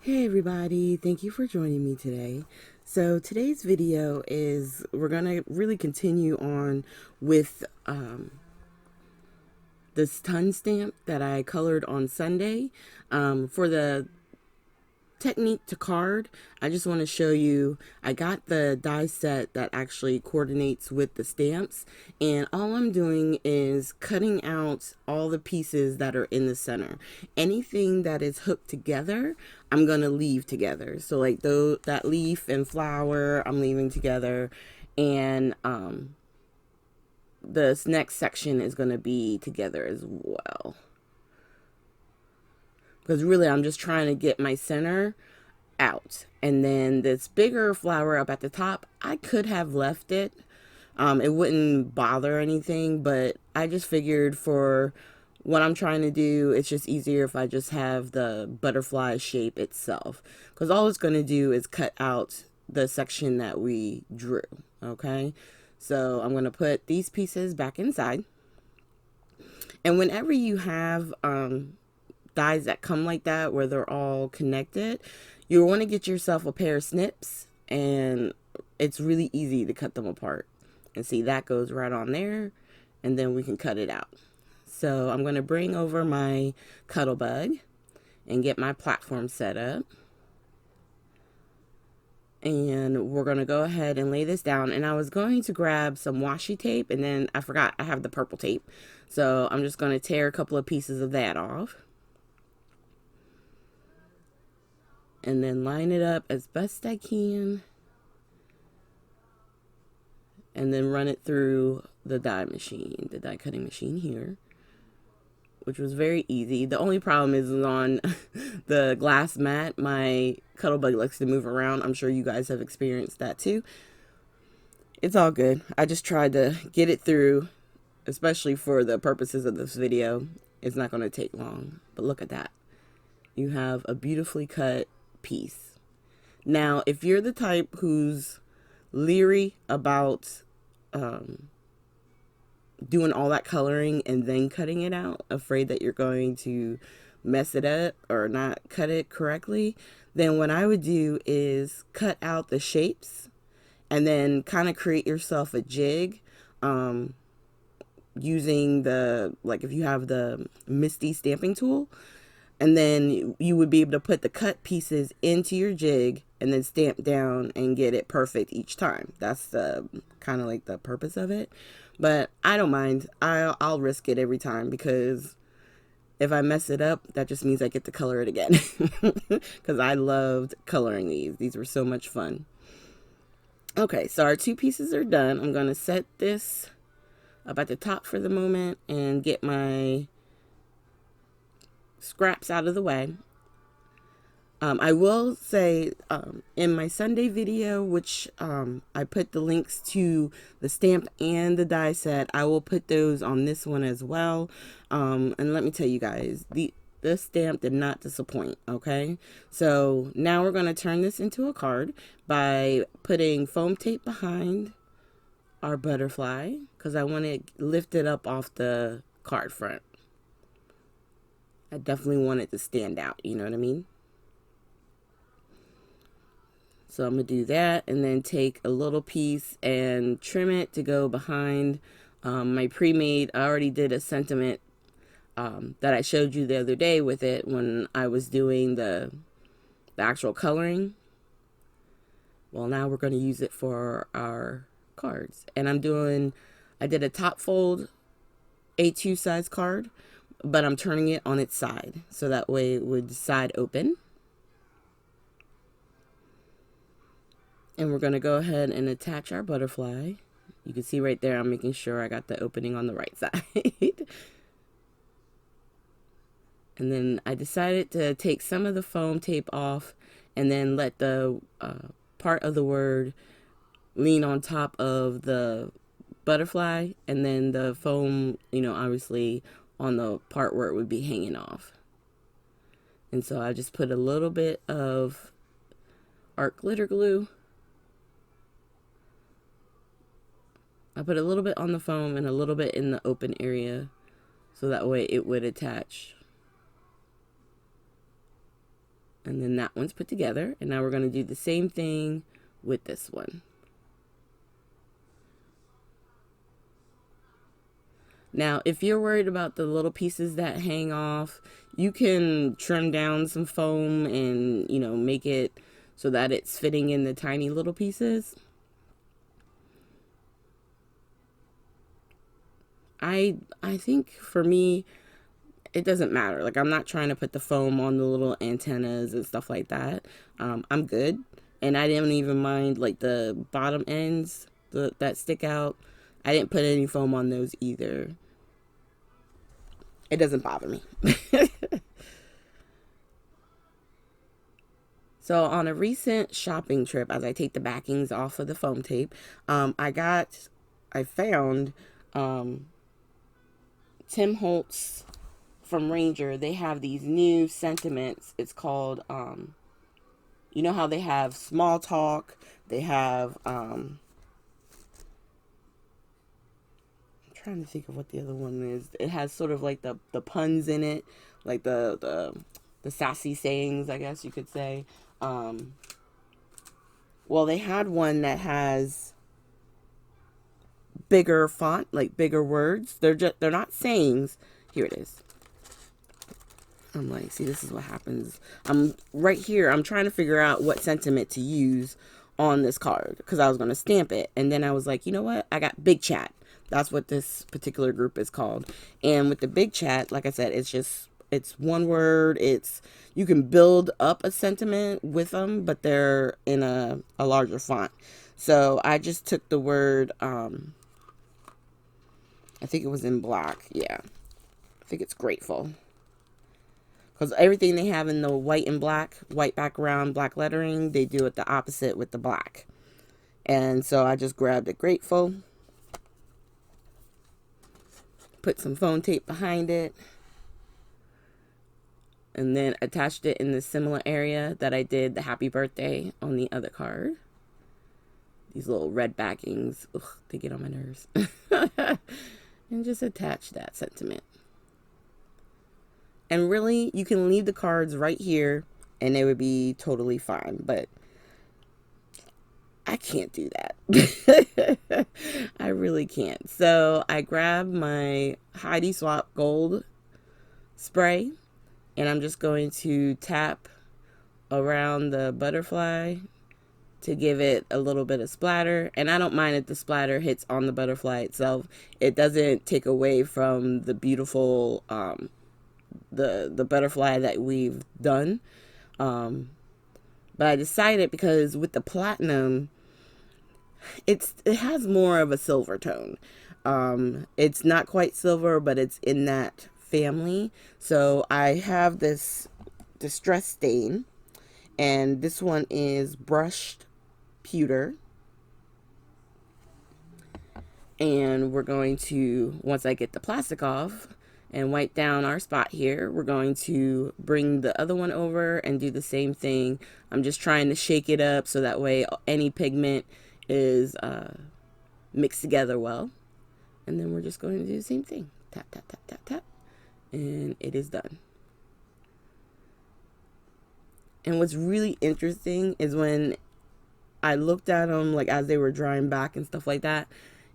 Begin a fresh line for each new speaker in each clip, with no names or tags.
Hey everybody, thank you for joining me today. So today's video is we're going to really continue on with this ton stamp that I colored on Sunday. For the technique to card, I just want to show you, I got the die set that actually coordinates with the stamps, and all I'm doing is cutting out all the pieces that are in the center. Anything that is hooked together, I'm going to leave together. So like that leaf and flower, I'm leaving together, and this next section is going to be together as well. Because really I'm just trying to get my center out. And then this bigger flower up at the top, I could have left it. It wouldn't bother anything, but I just figured for what I'm trying to do, it's just easier if I just have the butterfly shape itself. Because all it's going to do is cut out the section that we drew, okay? So I'm going to put these pieces back inside. And whenever you have dies that come like that where they're all connected, you want to get yourself a pair of snips, and it's really easy to cut them apart. And see, that goes right on there, and then we can cut it out. So I'm going to bring over my Cuttlebug and get my platform set up. And we're going to go ahead and lay this down. And I was going to grab some washi tape, and then I forgot I have the purple tape. So I'm just going to tear a couple of pieces of that off. And then line it up as best I can. And then run it through the die machine, the die cutting machine here, which was very easy. The only problem is on the glass mat, my Cuttlebug likes to move around. I'm sure you guys have experienced that too. It's all good. I just tried to get it through, especially for the purposes of this video. It's not going to take long, but look at that. You have a beautifully cut piece. Now, if you're the type who's leery about doing all that coloring and then cutting it out, afraid that you're going to mess it up or not cut it correctly, then what I would do is cut out the shapes and then kind of create yourself a jig using the, like if you have the Misty stamping tool, and then you would be able to put the cut pieces into your jig and then stamp down and get it perfect each time. That's the kind of like the purpose of it. But I don't mind. I'll risk it every time, because if I mess it up, that just means I get to color it again. Because I loved coloring these. These were so much fun. Okay, so our two pieces are done. I'm going to set this up at the top for the moment and get my scraps out of the way. I will say in my Sunday video, which I put the links to the stamp and the die set, I will put those on this one as well. And let me tell you guys, this stamp did not disappoint, okay? So now we're going to turn this into a card by putting foam tape behind our butterfly, because I want to lift it up off the card front. I definitely want it to stand out, you know what I mean? So I'm going to do that, and then take a little piece and trim it to go behind my pre-made. I already did a sentiment that I showed you the other day with it when I was doing the actual coloring. Well, now we're going to use it for our cards. And I did a top fold A2 size card, but I'm turning it on its side, so that way it would side open. And we're going to go ahead and attach our butterfly. You can see right there, I'm making sure I got the opening on the right side. And then I decided to take some of the foam tape off and then let the part of the word lean on top of the butterfly, and then the foam, obviously on the part where it would be hanging off. And so I just put a little bit of art glitter glue. I put a little bit on the foam and a little bit in the open area, so that way it would attach. And then that one's put together. And now we're going to do the same thing with this one. Now, if you're worried about the little pieces that hang off, you can trim down some foam and, make it so that it's fitting in the tiny little pieces. I think for me, it doesn't matter. Like, I'm not trying to put the foam on the little antennas and stuff like that. I'm good. And I didn't even mind, like, the bottom ends that stick out. I didn't put any foam on those either. It doesn't bother me. So on a recent shopping trip, as I take the backings off of the foam tape, I found Tim Holtz from Ranger. They have these new sentiments. It's called, you know how they have small talk. They have, I'm trying to think of what the other one is. It has sort of like the puns in it, like the sassy sayings, I guess you could say. Well, they had one that has bigger font, like bigger words. They're not sayings. Here it is. I'm like, see, this is what happens. I'm right here. I'm trying to figure out what sentiment to use on this card because I was going to stamp it. And then I was like, you know what? I got Big Chat. That's what this particular group is called. And with the Big Chat, like I said, it's one word. You can build up a sentiment with them, but they're in a larger font. So I just took the word, I think it was in black. Yeah. I think it's grateful. Because everything they have in the white and black, white background, black lettering, they do it the opposite with the black. And so I just grabbed it grateful. Put some foam tape behind it. And then attached it in the similar area that I did the happy birthday on the other card. These little red backings, ugh, they get on my nerves. And just attach that sentiment. And really, you can leave the cards right here and they would be totally fine. But I can't do that. I really can't. So I grabbed my Heidi Swap Gold spray. And I'm just going to tap around the butterfly to give it a little bit of splatter. And I don't mind if the splatter hits on the butterfly itself. It doesn't take away from the beautiful, the butterfly that we've done. But I decided because with the platinum, it has more of a silver tone. It's not quite silver, but it's in that family. So I have this distress stain, and this one is brushed pewter. And we're going to, once I get the plastic off and wipe down our spot here, we're going to bring the other one over and do the same thing. I'm just trying to shake it up so that way any pigment is mixed together well. And then we're just going to do the same thing. Tap, tap, tap, tap, tap. And it is done. And what's really interesting is when I looked at them, like as they were drying back and stuff like that,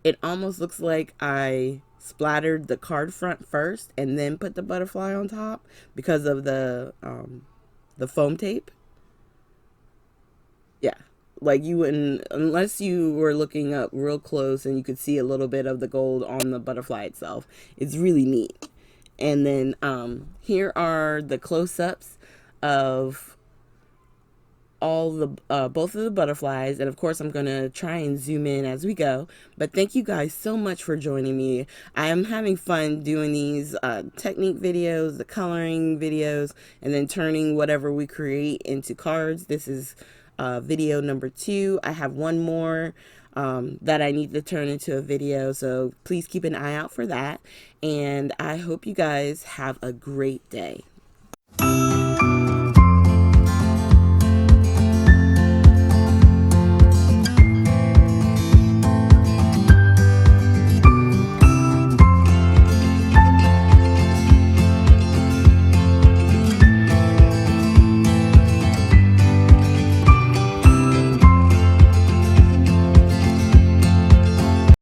it almost looks like I splattered the card front first and then put the butterfly on top because of the foam tape. Yeah, like you wouldn't, unless you were looking up real close and you could see a little bit of the gold on the butterfly itself. It's really neat. And then here are the close-ups of all the both of the butterflies, and of course I'm gonna try and zoom in as we go. But thank you guys so much for joining me. I am having fun doing these technique videos, the coloring videos, and then turning whatever we create into cards. This is video number 2. I have one more that I need to turn into a video, so please keep an eye out for that. And I hope you guys have a great day.